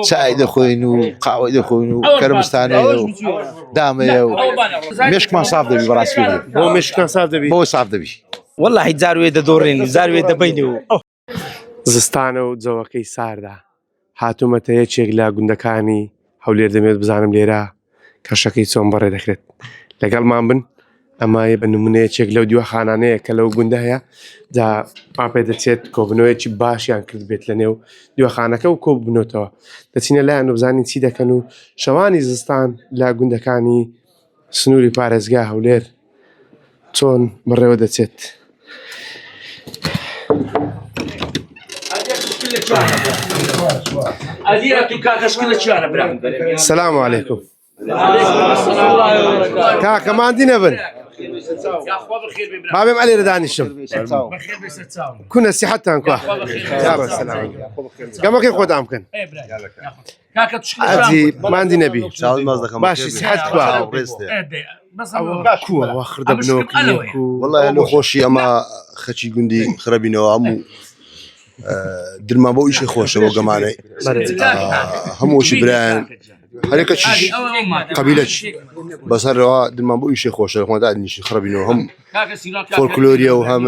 چای دەخۆین و قاوەی دەخۆین و کەرمستانەیە و دامەیە و مێشکمان ساف دەبی بەڕاستی بۆ مێشکتان ساف دەبی بۆ ساف دەبی والله زاروێ دەدۆڕێنی زاروێ دەبینی و زستانە و جەوەکەی ساردا هاتوومەتە یەکێک لە گوندەکانی هەولێر دەمێت بزانم لێرە کەشەکەی چۆن بەڕێ دەکرێت لەگەڵمان بن ئەمە بە نمونەیەکێک لەو دیوەخانانەیە کە لەو گوندە هەیە جا پاپێ دەچێت کۆبنەوەیکی باشیان کرد بێت لە نێو دیوەخانەکە و کۆ ببنەوەتەوە دەچینە لایەن و بزانین چی دەکەن و شەوانی زستان لە گوندەکانی سنووری پارێزگا هەولێر چۆن بڕێوە دەچێت. سلام علیکم کاکە ماندی نەبن بابێم ئەلێرە دانیشم کونە سیحەتتان کوە گەمەکەی خۆدام بکەن ئەجی ماندی نەبی باشی سیحەت کوە کووە خردە بنەوە وەڵای لە خۆشی ئەمە خەچی گوندی خرەبینەوە هەموو درمان بۆ ئیشی خۆشە بۆ گەمانەی هەمووشی برایان هەرێکە چیش قەبیلەچ بەسەرەوە درمان بۆ ئیشی خۆشە خۆدا نیشی خرەبینەوە هەم فۆلکلۆریە و هەم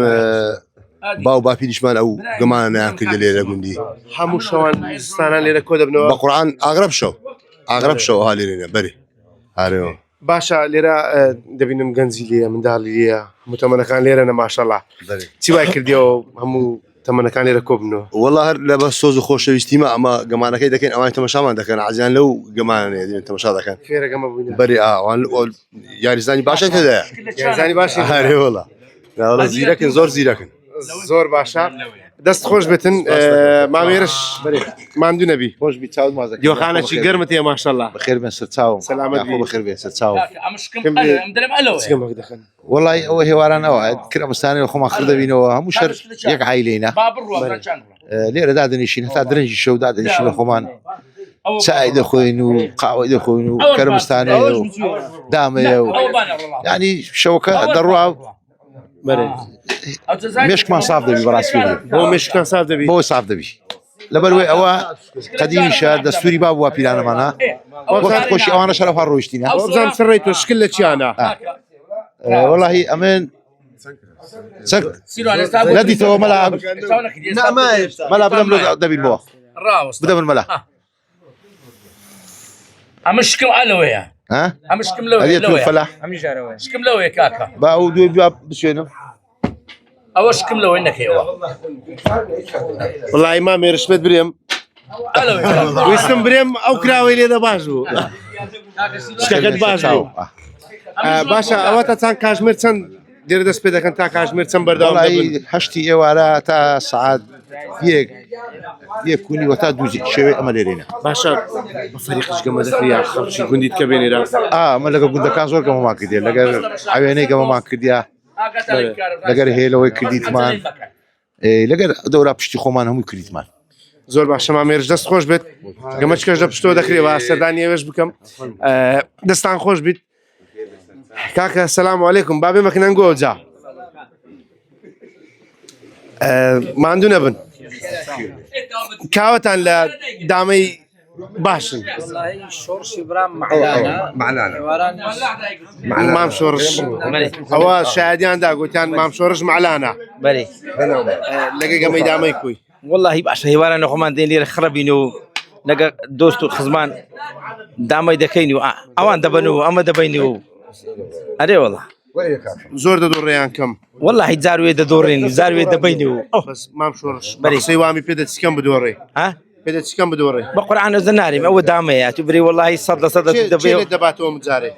باو باپی دیشمان ئەو گەمانەیان کردە لێرە گوندی هەموو شەوان زستانان لێرە کۆ دەبنەوە بە قورعان ئاغرب شەو ها لێرێنە بەری هارێەوە باشە لێرە دەبینم گەنجی لێە منداڵی لێە متەمەنەکان لێرەنە ماشەڵڵا چی وای کردیەوە هەموو تەمەنەکان لێرە کۆ بنەوە وەڵا هەر لە بە سۆز و خۆشەویستیمە ئەمە گەمانەکەی دەکەین ئەوان تەمەشامان دەکەن عزیان لەو گەمانەیە دێن تەمەشا دەکەن فێرەگەمە بووین بەری ئاوان یاریزانی باشە تێدایە یاریزانی باشی هەرێ وەڵا زیرەکن زۆر زیرەکن زۆر باشە دەست خۆش بێتن مامێرش ماندوو نەبی خۆش بی چاوت مازەکە دیوەخانەی گەرمت هەیە ماشەڵڵا بەخێر بێن سەر چاوم سەلامەت خۆ بەخێر بێن سەر چاوم چگەمەک دەخەن وەڵای ئەوە هێوارانەوە کرەمستانی خۆمان خردەبینەوە هەموو شەر یەک عایلەیە لێرە دادەنیشین هەتا درەنجی شەو دادەنیشین لە خۆمان چای دەخۆین و قاوەی دەخۆین و کەرمستانەیە و دامەیە و یعنی شەوەکە دەڕوا مێشکمان ساف دەبی بەڕاستی بۆ مێشکتان ساف دەبی بۆ ساف دەبی لەبەروێ ئەوە قەدیمیشە دەستوری با بووە پیرانەمانە وەخت خۆشی ئەوانە شەرەفا ڕۆیشتینە بزان سڕێی تۆ شکل لە چیانە وەڵاهی ئەمن نەدیتەوە مەلا بڵم دەبین بۆ بدەبن مەلا ئەمە شکم ئەلەوەیە ئەمە شکم لەوەیە فەلا شکم لەوەیە کاکە با ئەو دوێ بیا بشوێنم ئەوە شکم لەوەی نەکەیەوە وڵی مامێرشمێت برێم ویستم برێم ئەو کراوەی لێدە باش بوو شتەکەت باش بوو باشە ئەوە تا چەند کاژمێر چەند لێرە دەست پێ دەکەن تا کاژمێر چەند بەردەوام هەشتی ئێوارە تا سعات یەکونیوە تا دووزی شێوەی ئەمە لێرێنە باشە بە فەریقش گەمە دەکریا خەڵکی گوندیت کە بێنێرە ئەمە لەگە گوندەکان زۆر گەمەمان کردێ لەگەر ئەوێنەی گەمەمان کردیا لەگەر هێلەوەی کردیتمان لەگەر دەورا پشتی خۆمان هەمووی کردیتمان زۆر باشە مامێرش دەست خۆش بێت گەمە چکەش لە پشتەوە دەکرێەوە سەردانی ئێوەش بکەم دەستان خۆش بیت کاکە سەلام عەلەیکوم بابێ مەکنەن گۆجا ماندوو نەبن کاوەتان لە دامەی باشن مام شۆڕش ئەوە شایدیاندا گوتیان مام شۆڕش معلانە لەگە گەمەی دامەی کوی والله باشە هێوارانە خۆمان دێن لێرە خڕەبین و لەگە دۆست و خزمان دامەی دەکەین و ئەوان دەبن و ئەمە دەبین و ئەرێ وەڵا زۆر دەدۆڕێیان کەم والله زاروێ دەدۆڕێنی زاروێ دەبین و مام شۆڕش بەقسەی وامی پێدە چکەم بدۆڕێ پێدە چکەم بدۆڕێ بە قورعان ئەوزە نارێم ئەوە دامەیە تو بری والله سەد لە سەد دەبێت دەباتەوە مجارێ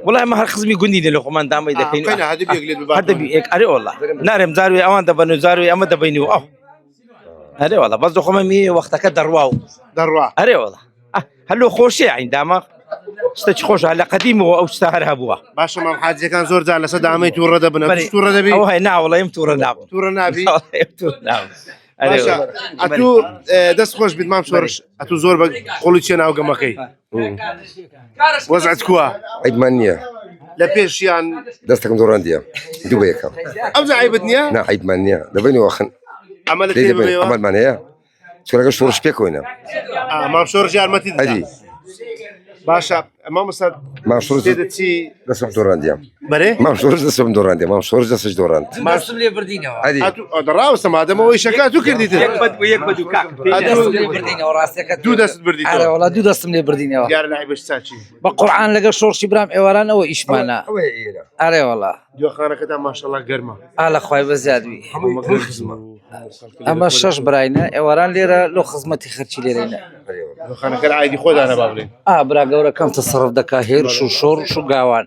والله ئەمە هەر خزمی گوندی لە خۆمان دامەی دەکەین هەردەبی ئەرێ وەڵا نارێم زاروێ ئەوان دەبن و زاروێ ئەمە دەبین و ئەو ئەرێ وەڵا بەس دەخۆمە می وەختەکە دەڕوا و دەڕوا ئەرێ وەڵا هەلو خۆشیە عین دامە شتێکی خۆشە لە قەدیمەوە ئەو شتە هەر هەبووە باشە مام حاجەکان زۆر جار لەسەر دامەی تووڕە دەبنە تووڕە دەبی ئەو هەی ناوەڵێم تووڕە نابم تووڕە نابی باشە ئەتوو دەست خۆش بیت مام شۆڕش ئەتوو زۆر بە قوڵی چێ ناو گەمەکەی وەزعت کووە عیبمان نییە لە پێشیان دەستەکەم دۆڕاندیە دوو بە یەکەم ئەمجا عیبت نییە نا عیبمان نییە دەبینەوە خن ئەمە لە ئەمەمان هەیە تقول لك شورش بيكوينا مام شورج يارمتي هذه باشا مامۆستا ما شورش تێدە چی دسم دورانديا بەرێ ما شورش دسم دورانديا ما شورش دسش دوراند دەستم لێ بردینەوە هذه ڕاوستە مادەمەوەی شەکات تو کردیتە یەک بە دوو کاک دەستم لێ بردینەوە ڕاستەکە دوو دەست بردیتەوە ئارە وڵا دوو دەستم لێ بردینەوە دیارە لای بەش چاچی بە قورعان لەگە شۆڕشی برام ئێوارانەوە ئیشمانە ئارێ وڵا دیوەخانەکەتان ماشەڵڵا گەرمە ئالە خوای بەزیادوی ئەمە شەش براینە ئێواران لێرە لەو خزمەتی خەرچی لێرەینە دیوەخانەکە لە عایدی خۆدانە با بڵێن برا گەورەکەم تەسەڕف دەکا هێرش و شۆڕش و گاوان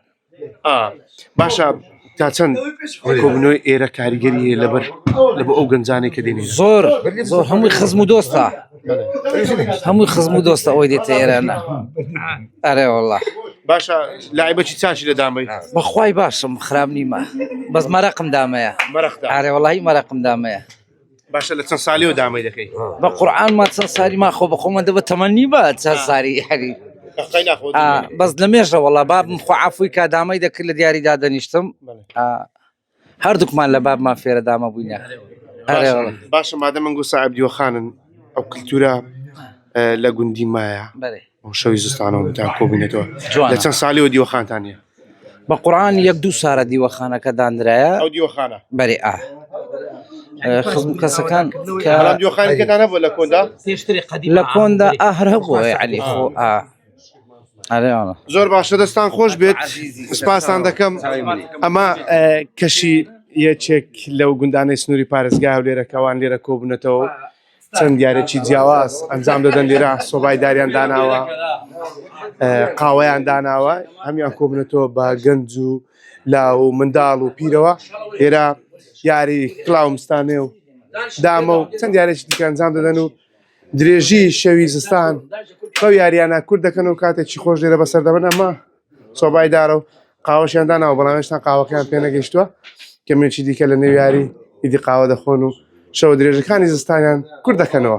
باشە تا چەند کۆبنەوەی ئێرە کاریگەریە لەبەر ئەو گەنجانەی کە دێنێ زۆر زۆر هەمووی خزم و دۆستە هەمووی خزم و دۆستە ئەوی دێتە ئێرانە ئەرێ وڵا باشە لای بەچی چاچی لە دامەی بەخوای باشم خراب نیمە بەس مەرەقم دامەیە مەرەخدا ئارێ وڵی مەرەقم دامەیە باشە لە چەند ساڵیەوە دامەی دەکەی بە قورعان ما چەند ساری ما خۆ بەخۆمە دەبە تەمەنی بە چەند ساری هەری بەس لە مێژە وڵا بابم خۆ عفوی کا دامەی دەکرد لە دیاریدا دەنیشتم هەردووکمان لە بابمان فێرە دامە بووینە باشە مادە من گو ساحب دیوەخانن ئەو کللتورە لە گوندی مایە ئەو شەوی زستانەوە بتان کۆبینێتەوە لە چەند ساڵیەوە دیوەخانتانە بە قورعان یەک دوو سارە دیوەخانەکە دانرایە ئەو دیوەخانە بەرێ خزم کەسەکان دیوەخانەکەتان هەبووە لە کۆندا لە کۆندا هەر هەبووە یعنی خۆ زۆر باشە دەستان خۆش بێت سپاسان دەکەم ئەمە کەشی یەکێک لەو گوندانەی سنووری پارێزگا و لێرە کەوان لێرە کۆبوونەتەوە چەند دیارێکی جیاواز ئەنجام دەدەن لێرە سۆبای داریان داناوە قاوەیان داناوە هەمیان کۆبوونەتەوە بە گەنج و لاو و منداڵ و پیرەوە ئێرە یاری کلااومستانێ و دامە و چەند دیارێکی دیکە ئەنجام دەدەن و درێژی شەوی زستان خەو یاریانە کورد دەکەن و کاتێکی خۆش لێرە بەسەر دەبن ئەمە سۆبای دارە و قاوەشیان داناوە بەڵام هێشتا قاوەکەیان پێ نەگەیشتووە کەمێکی دیکە لە نێو یاری ئیدی قاوە دەخۆن و شەوە درێژەکانی زستانیان کورد دەکەنەوە.